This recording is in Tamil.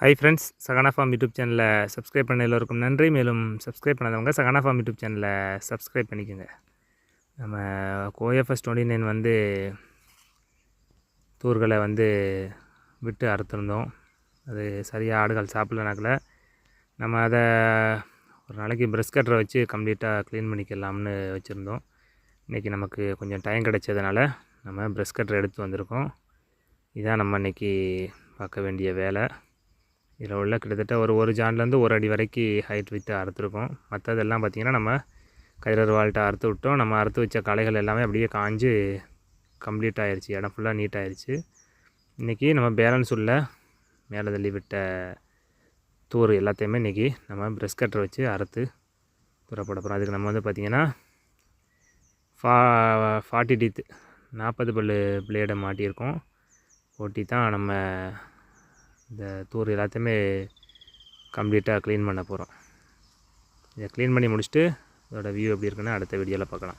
Hi friends, Sahana form YouTube சேனலை சப்ஸ்கிரைப் பண்ண எல்லோருக்கும் நன்றி. மேலும் சப்ஸ்கிரைப் பண்ணாதவங்க சகானா ஃபார்ம் யூடியூப் சேனலை சப்ஸ்கிரைப் பண்ணிக்கோங்க. நம்ம கோஎஃப்எஸ் 29 வந்து தூர்களை வந்து விட்டு அறுத்துருந்தோம். அது சரியாக ஆடுகள் சாப்பிட்லனாக்கில் நம்ம அதை ஒரு நாளைக்கு ப்ரெஷ் கட்டரை வச்சு கம்ப்ளீட்டாக க்ளீன் பண்ணிக்கலாம்னு வச்சுருந்தோம். இன்றைக்கி நமக்கு கொஞ்சம் டைம் கிடைச்சதுனால நம்ம ப்ரெஷ் கட்டரை எடுத்து வந்திருக்கோம். இதுதான் நம்ம இன்றைக்கி பார்க்க வேண்டிய வேலை. இதில் உள்ள கிட்டத்தட்ட ஒரு ஜான்லேருந்து ஒரு அடி வரைக்கும் ஹைட் விட்டு அறுத்துருக்கோம். மற்றதெல்லாம் பார்த்திங்கன்னா நம்ம கயிறு வாழ்கிட்ட அறுத்து விட்டோம். நம்ம அறுத்து வச்ச களைகள் எல்லாமே அப்படியே காஞ்சு கம்ப்ளீட் ஆகிடுச்சி. இடம் ஃபுல்லாக நீட் ஆகிடுச்சி. இன்றைக்கி நம்ம பேலன்ஸ் உள்ள மேலே தள்ளி விட்ட தூர் எல்லாத்தையுமே இன்றைக்கி நம்ம ப்ரெஷ் கட்டரை வச்சு அறுத்து தூரப்பட போகிறோம். அதுக்கு நம்ம வந்து பார்த்திங்கன்னா 40 டீத்து 40 பல்லு பிளேடை மாட்டியிருக்கோம். ஓட்டி தான் நம்ம இந்த தூர் எல்லாத்தையுமே கம்ப்ளீட்டாக க்ளீன் பண்ண போகிறோம். இதை க்ளீன் பண்ணி முடிச்சுட்டு இதோட வியூ எப்படி இருக்குன்னு அடுத்த வீடியோவில் பார்க்கலாம்.